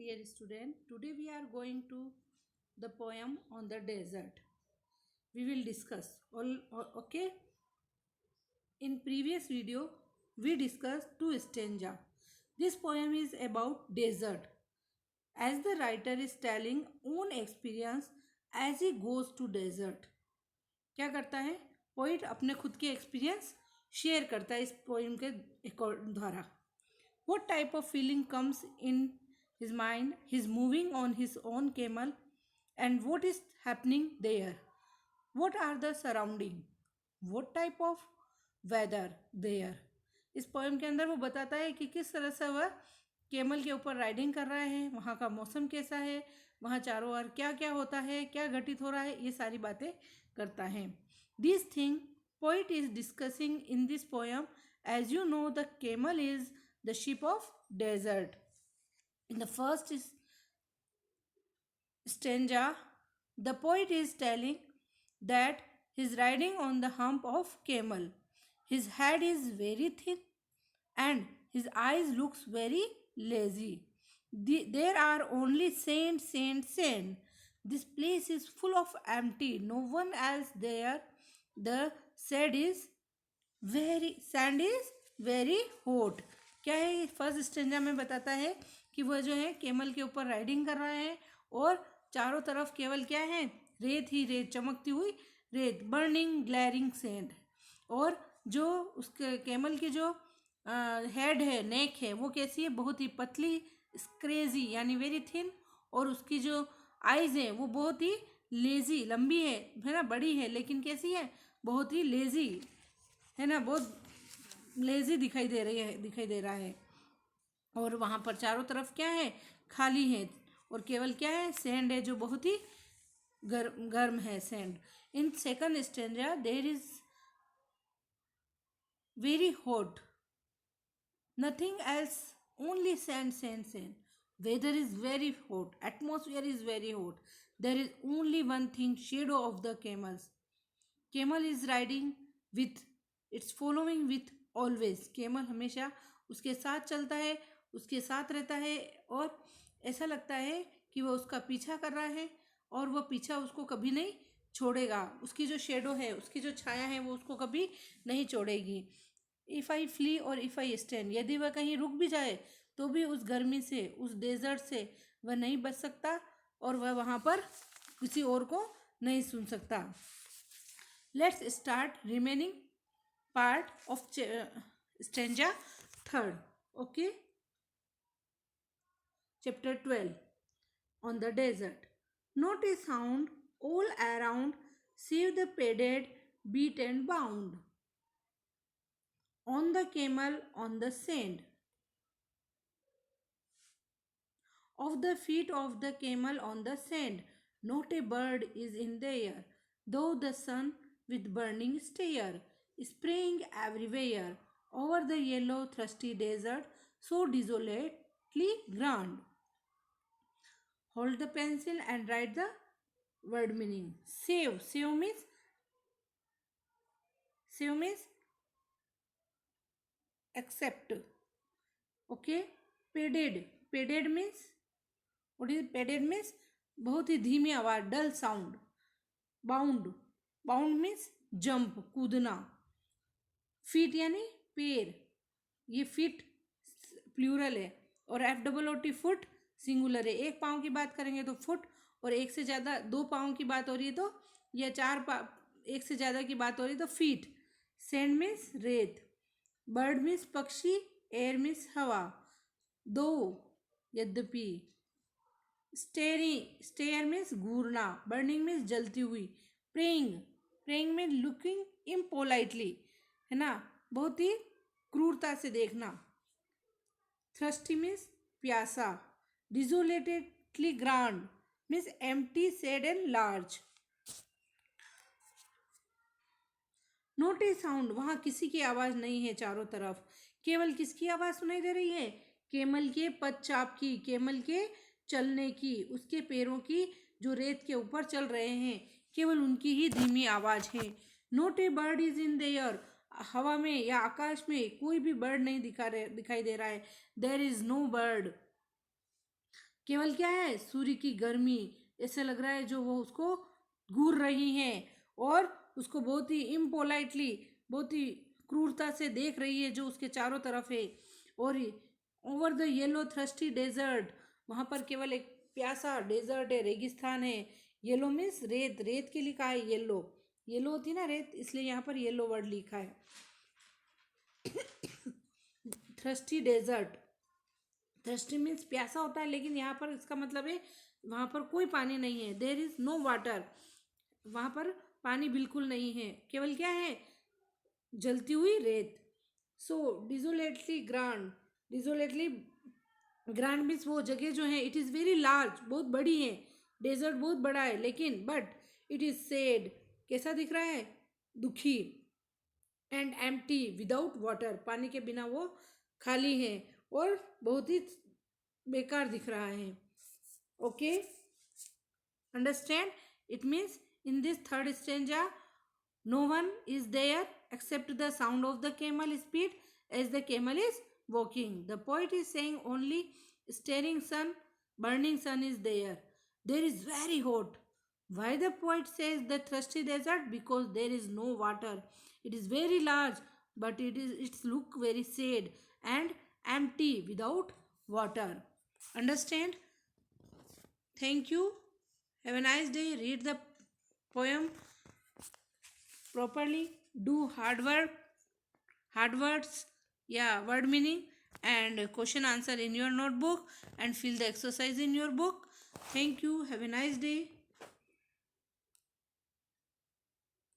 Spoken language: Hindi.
dear student. Today we are going to the poem on the desert. We will discuss. Okay. In previous video, we discussed two stanza. This poem is about desert. As the writer is telling own experience as he goes to desert. क्या करता है पोइट? अपने खुद के एक्सपीरियंस शेयर करता है इस पोएम के द्वारा. What type of feeling comes in his mind? He's moving on his own camel, and what is happening there? What are the surrounding? What type of weather there? इस पोएम के अंदर वो बताता है कि किस तरह से वह केमल के ऊपर राइडिंग कर रहा है, वहाँ का मौसम कैसा है, वहाँ चारों ओर क्या क्या होता है, क्या घटित हो रहा है, ये सारी बातें करता है. This thing poet is discussing in this poem. As you know the camel is the ship of desert. In the first stanza, the poet is telling that he is riding on the hump of camel. His head is very thin and his eyes looks very lazy. There are only sand. This place is full of empty. No one else there. The sand is very hot. क्या है? फर्स्ट स्टेंजा में बताता है कि वह जो है केमल के ऊपर राइडिंग कर रहा है और चारों तरफ केवल क्या है? रेत ही रेत, चमकती हुई रेत, बर्निंग ग्लैरिंग सैंड. और जो उसके केमल की जो हेड है, नेक है, वो कैसी है? बहुत ही पतली, स्क्रेजी यानी वेरी थिन. और उसकी जो आइज़ है वो बहुत ही लेजी, लंबी है ना, बड़ी है, लेकिन कैसी है? बहुत ही लेजी है ना, बहुत लेजी दिखाई दे रहा है. और वहाँ पर चारों तरफ क्या है? खाली है और केवल क्या है? सैंड है, जो बहुत ही गर्म है sand. In second stanza there is very hot, nothing else, only sand. Weather is very hot, atmosphere is very hot. There is only one thing, shadow of the camels. Camel is riding with, it's following with always. Camel हमेशा उसके साथ चलता है, उसके साथ रहता है और ऐसा लगता है कि वह उसका पीछा कर रहा है और वह पीछा उसको कभी नहीं छोड़ेगा. उसकी जो शेडो है, उसकी जो छाया है, वो उसको कभी नहीं छोड़ेगी. इफ़ आई फ्ली और इफ़ आई स्टैंड, यदि वह कहीं रुक भी जाए तो भी उस गर्मी से, उस डेजर्ट से वह नहीं बच सकता और वह वहाँ पर किसी और को नहीं सुन सकता. Let's start remaining part of stanza 3rd. Okay, chapter 12 on the desert. Not a sound all around save the padded beat and bound on the camel on the sand of the feet of the camel on the sand. Not a bird is in the air, though the sun with burning stare spraying everywhere over the yellow thirsty desert, so desolately grand. Hold the pencil and write the word meaning. Save means accept. Okay. Padded means, what is padded means? बहुत ही धीमी आवाज, डल साउंड. बाउंड मीन्स जंप, कूदना. फीट यानी पैर, ये फीट प्लूरल है. और FOOT फुट सिंगुलर है. एक पाँव की बात करेंगे तो फुट, और एक से ज़्यादा 2 पाँव की बात हो रही है तो, या 4 एक से ज़्यादा की बात हो रही है तो फीट. सैंड मीन्स रेत. बर्ड मीन्स पक्षी. एयर मीन्स हवा. दो यद्यपि. स्टेयर मीन्स घूरना. बर्निंग मीन्स जलती हुई. प्रेइंग मीन्स लुकिंग इम्पोलाइटली, है ना, बहुत ही क्रूरता से देखना. थ्रस्टी मीन्स प्यासा. Desolately grand means empty, sad and large. Not a sound, वहाँ किसी की आवाज़ नहीं है चारों तरफ. केवल किसकी आवाज़ सुनाई दे रही है? केमल के पदचाप की, केमल के चलने की, उसके पैरों की जो रेत के ऊपर चल रहे हैं, केवल उनकी ही धीमी आवाज़ है. Not a bird is in the air, हवा में या आकाश में कोई भी बर्ड नहीं दिखाई दे रहा है. There is no bird. केवल क्या है, सूर्य की गर्मी, ऐसे लग रहा है जो वो उसको घूर रही है और उसको बहुत ही इम्पोलाइटली, बहुत ही क्रूरता से देख रही है जो उसके चारों तरफ है। और over the yellow thirsty desert, वहां पर केवल एक प्यासा डेजर्ट है, रेगिस्तान है। येलो मीन्स रेत, रेत के लिखा है येलो, येलो होती है ना रेत, इसलिए यहाँ पर येलो वर्ड लिखा है। थ्रस्टी डेजर्ट, थ्रस्टी मीन्स प्यासा होता है, लेकिन यहाँ पर इसका मतलब है वहां पर कोई पानी नहीं है। देर इज नो वाटर, वहां पर पानी बिल्कुल नहीं है, केवल क्या है, जलती हुई रेत। सो डिजोलेटली ग्रांड, डिजोलेटली ग्रांड मीन्स वो जगह जो है, इट इज़ वेरी लार्ज, बहुत बड़ी है, डेजर्ट बहुत बड़ा है, लेकिन बट इट इज़ सेड, कैसा दिख रहा है, दुखी। एंड एम्प्टी विदाउट वाटर, पानी के बिना वो खाली है और बहुत ही बेकार दिख रहा है। Okay, understand? It means in this third stanza, no one is there except the sound of the camel speed as the camel is walking. The poet is saying only staring sun, burning sun is there. There is very hot. Why the poet says the thirsty desert? Because there is no water. It is very large, but it's look very sad and empty without water. Understand? Thank you. Have a nice day. Read the poem properly. Do hard work, hard words, yeah, word meaning, and question answer in your notebook, and fill the exercise in your book. Thank you. Have a nice day.